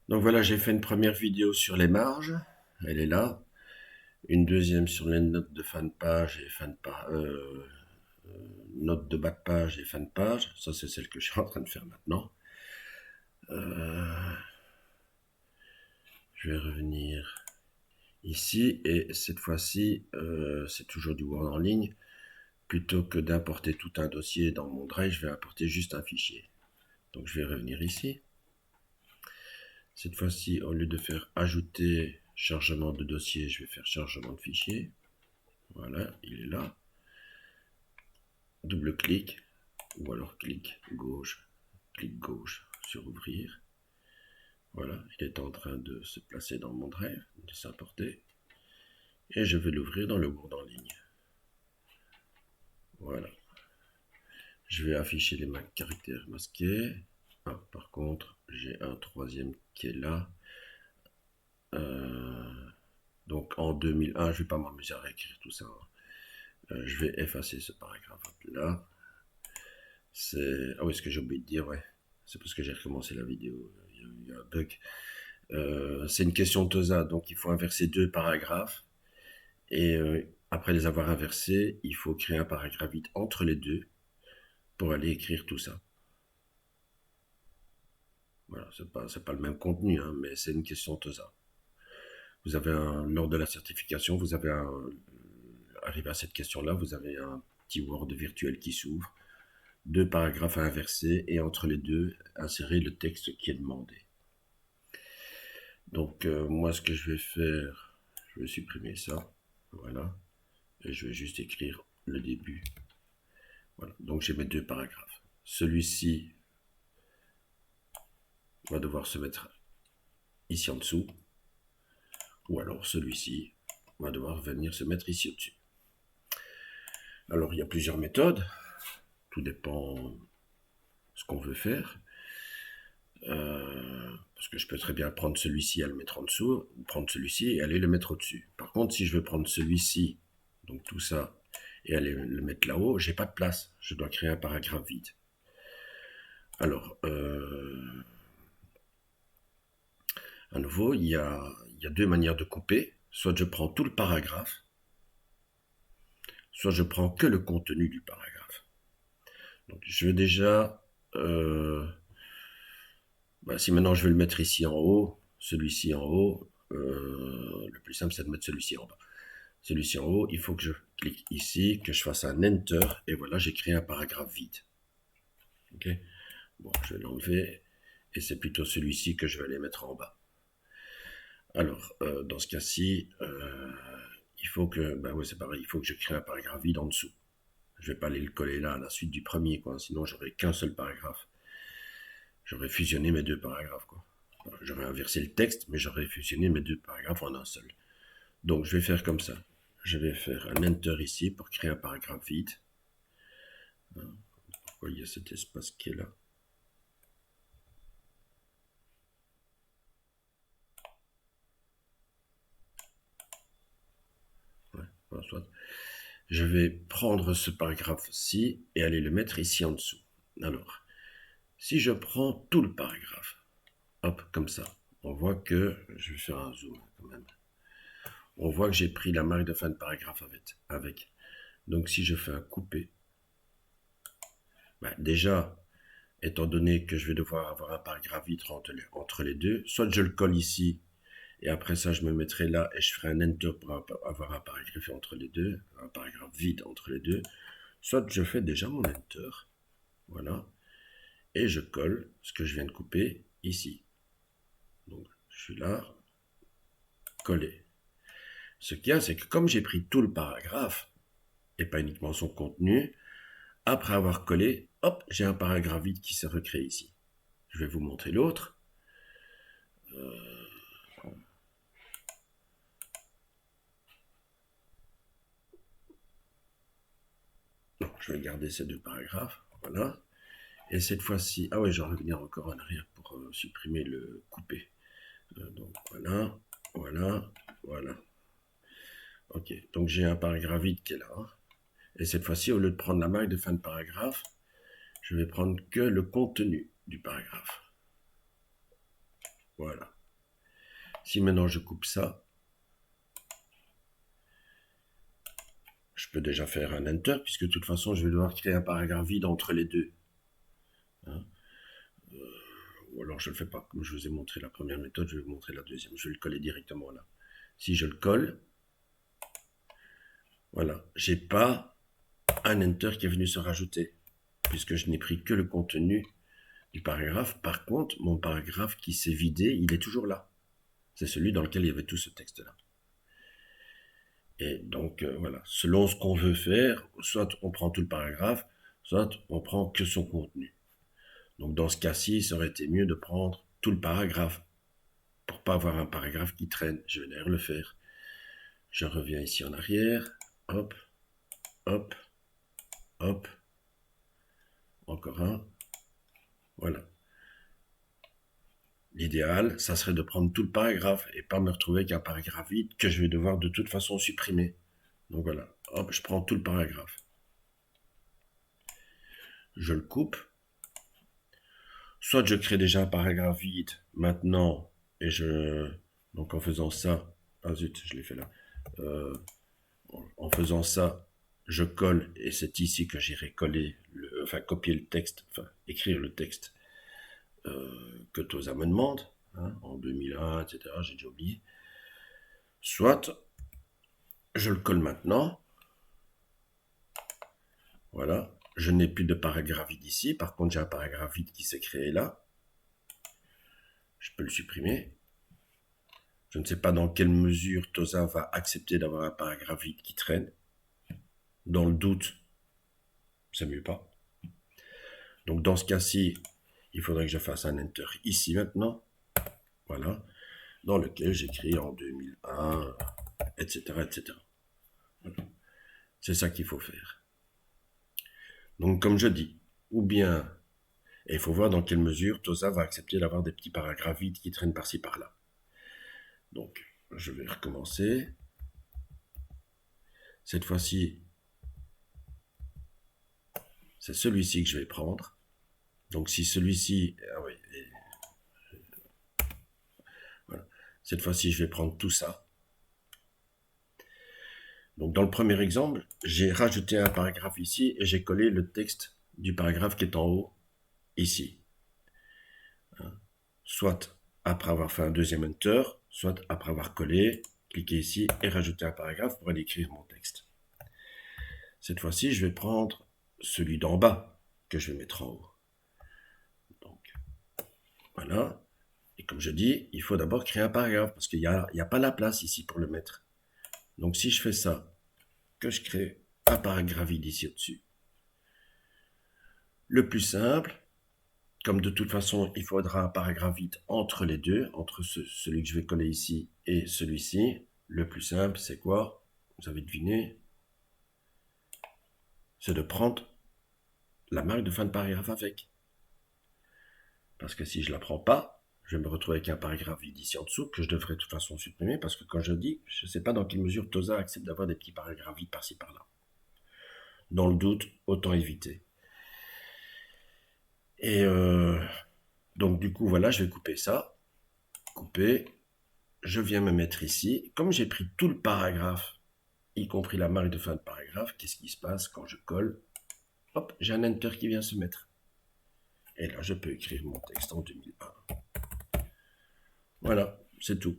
Donc voilà, j'ai fait une première vidéo sur les marges, elle est là. Une deuxième sur les notes de fin de page et notes de bas de page et fin de page. Ça, c'est celle que je suis en train de faire maintenant. Je vais revenir ici et cette fois-ci, c'est toujours du Word en ligne. Plutôt que d'importer tout un dossier dans mon Drive, je vais importer juste un fichier. Donc je vais revenir ici. Cette fois-ci, au lieu de faire ajouter chargement de dossier, je vais faire chargement de fichier. Voilà, il est là. Double-clic, ou alors clic gauche sur ouvrir. Voilà, il est en train de se placer dans mon Drive, de s'importer. Et je vais l'ouvrir dans le Word en ligne. Voilà. Je vais afficher les caractères masqués. Ah, par contre, j'ai un troisième qui est là. Donc en 2001, je ne vais pas m'amuser à réécrire tout ça. Je vais effacer ce paragraphe là. Ah oui, ce que j'ai oublié de dire, ouais. C'est parce que j'ai recommencé la vidéo. Il y a eu un bug. C'est une question de TOSA, donc il faut inverser deux paragraphes. Et après les avoir inversés, il faut créer un paragraphe vide entre les deux pour aller écrire tout ça. Voilà, c'est pas le même contenu, hein, mais c'est une question de TOSA. Vous avez lors de la certification, vous avez arrivé à cette question-là, vous avez un petit Word virtuel qui s'ouvre, deux paragraphes à inverser et entre les deux, insérer le texte qui est demandé. Donc moi, ce que je vais faire, je vais supprimer ça, voilà, et je vais juste écrire le début. Voilà, donc j'ai mes deux paragraphes. Celui-ci va devoir se mettre ici en dessous, ou alors celui-ci va devoir venir se mettre ici au-dessus. Alors il y a plusieurs méthodes, tout dépend de ce qu'on veut faire. Parce que je peux très bien prendre celui-ci et le mettre en dessous, ou prendre celui-ci et aller le mettre au-dessus. Par contre, si je veux prendre celui-ci, donc tout ça, et aller le mettre là-haut, j'ai pas de place. Je dois créer un paragraphe vide. Alors, à nouveau, il y a deux manières de couper. Soit je prends tout le paragraphe, soit je prends que le contenu du paragraphe. Donc, je vais déjà... si maintenant je veux le mettre ici en haut, celui-ci en haut, le plus simple c'est de mettre celui-ci en bas. Celui-ci en haut, il faut que je clique ici, que je fasse un Enter, et voilà, j'ai créé un paragraphe vide. Ok. Bon, je vais l'enlever, et c'est plutôt celui-ci que je vais aller mettre en bas. Alors, dans ce cas-ci, il faut que, ouais, c'est pareil, il faut que je crée un paragraphe vide en dessous. Je vais pas aller le coller là à la suite du premier, quoi, sinon j'aurai qu'un seul paragraphe. J'aurais fusionné mes deux paragraphes, quoi. J'aurais inversé le texte, mais j'aurais fusionné mes deux paragraphes en un seul. Donc je vais faire comme ça. Je vais faire un Enter ici pour créer un paragraphe vide. Pourquoi il y a cet espace qui est là? Ouais, voilà, soit. Je vais prendre ce paragraphe-ci et aller le mettre ici en dessous. Alors, si je prends tout le paragraphe, hop, comme ça, on voit que, je vais faire un zoom quand même, on voit que j'ai pris la marque de fin de paragraphe avec. Donc si je fais un couper, déjà, étant donné que je vais devoir avoir un paragraphe vide entre les deux, soit je le colle ici, et après ça je me mettrai là et je ferai un Enter pour avoir un paragraphe entre les deux, un paragraphe vide entre les deux, soit je fais déjà mon Enter, voilà, et je colle ce que je viens de couper ici. Donc je suis là, coller. Ce qu'il y a, c'est que comme j'ai pris tout le paragraphe, et pas uniquement son contenu, après avoir collé, hop, j'ai un paragraphe vide qui s'est recréé ici. Je vais vous montrer l'autre. Donc, je vais garder ces deux paragraphes, voilà. Et cette fois-ci, ah ouais, je vais revenir encore en arrière pour supprimer le coupé. Donc voilà, voilà, voilà. Ok, donc j'ai un paragraphe vide qui est là. Et cette fois-ci, au lieu de prendre la marque de fin de paragraphe, je vais prendre que le contenu du paragraphe. Voilà. Si maintenant je coupe ça, je peux déjà faire un enter, puisque de toute façon, je vais devoir créer un paragraphe vide entre les deux. Hein. Ou alors je ne le fais pas, comme je vous ai montré la première méthode, je vais vous montrer la deuxième. Je vais le coller directement là. Si je le colle, voilà, j'ai pas un enter qui est venu se rajouter, puisque je n'ai pris que le contenu du paragraphe. Par contre, mon paragraphe qui s'est vidé, il est toujours là. C'est celui dans lequel il y avait tout ce texte-là. Et donc, voilà, selon ce qu'on veut faire, soit on prend tout le paragraphe, soit on prend que son contenu. Donc, dans ce cas-ci, ça aurait été mieux de prendre tout le paragraphe pour pas avoir un paragraphe qui traîne. Je vais d'ailleurs le faire. Je reviens ici en arrière. Hop, hop, hop. Encore un. Voilà. L'idéal, ça serait de prendre tout le paragraphe et pas me retrouver avec un paragraphe vide que je vais devoir de toute façon supprimer. Donc voilà, hop, je prends tout le paragraphe. Je le coupe. Soit je crée déjà un paragraphe vide maintenant et donc en faisant ça, ah zut, je l'ai fait là. En faisant ça, je colle et c'est ici que j'irai coller, enfin copier le texte, enfin écrire le texte que Tosa me demande, hein, en 2001, etc. J'ai déjà oublié. Soit je le colle maintenant. Voilà. Je n'ai plus de paragraphe vide ici. Par contre, j'ai un paragraphe vide qui s'est créé là. Je peux le supprimer. Je ne sais pas dans quelle mesure Tosa va accepter d'avoir un paragraphe vide qui traîne. Dans le doute, c'est mieux pas. Donc dans ce cas-ci, il faudrait que je fasse un enter ici maintenant. Voilà. Dans lequel j'écris en 2001, etc. etc. Voilà. C'est ça qu'il faut faire. Donc comme je dis, ou bien, et il faut voir dans quelle mesure Tosa va accepter d'avoir des petits paragraphes vides qui traînent par-ci par-là. Donc, je vais recommencer. Cette fois-ci, c'est celui-ci que je vais prendre. Donc, si celui-ci... Ah oui. Voilà. Cette fois-ci, je vais prendre tout ça. Donc, dans le premier exemple, j'ai rajouté un paragraphe ici et j'ai collé le texte du paragraphe qui est en haut, ici. Soit après avoir fait un deuxième enter, soit après avoir collé, cliquer ici et rajouter un paragraphe pour aller écrire mon texte. Cette fois-ci, je vais prendre celui d'en bas que je vais mettre en haut. Donc, voilà. Et comme je dis, il faut d'abord créer un paragraphe parce qu'il n'y a pas la place ici pour le mettre. Donc, si je fais ça, que je crée un paragraphe vide ici au-dessus. Le plus simple, comme de toute façon, il faudra un paragraphe vide entre les deux, entre celui que je vais coller ici et celui-ci. Le plus simple, c'est quoi? Vous avez deviné? C'est de prendre la marque de fin de paragraphe avec. Parce que si je ne la prends pas, je vais me retrouver avec un paragraphe vide ici en dessous que je devrais de toute façon supprimer parce que quand je dis, je ne sais pas dans quelle mesure Tosa accepte d'avoir des petits paragraphes vides par-ci par-là. Dans le doute, autant éviter. Et donc du coup, voilà, je vais couper ça. Couper. Je viens me mettre ici. Comme j'ai pris tout le paragraphe, y compris la marque de fin de paragraphe, qu'est-ce qui se passe quand je colle? Hop, j'ai un enter qui vient se mettre. Et là, je peux écrire mon texte en 2001. Voilà, c'est tout.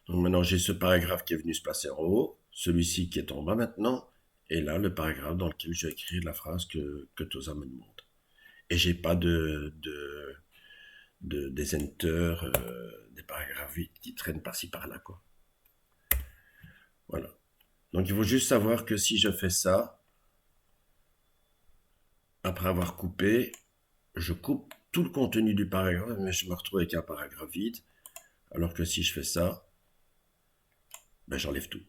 Donc maintenant, j'ai ce paragraphe qui est venu se placer en haut, celui-ci qui est en bas maintenant, et là, le paragraphe dans lequel je vais écrire la phrase que Tosa me demande. Et j'ai pas des enters, des paragraphes vides qui traînent par-ci par-là, quoi. Voilà. Donc il faut juste savoir que si je fais ça, après avoir coupé, je coupe tout le contenu du paragraphe, mais je me retrouve avec un paragraphe vide, alors que si je fais ça, ben j'enlève tout.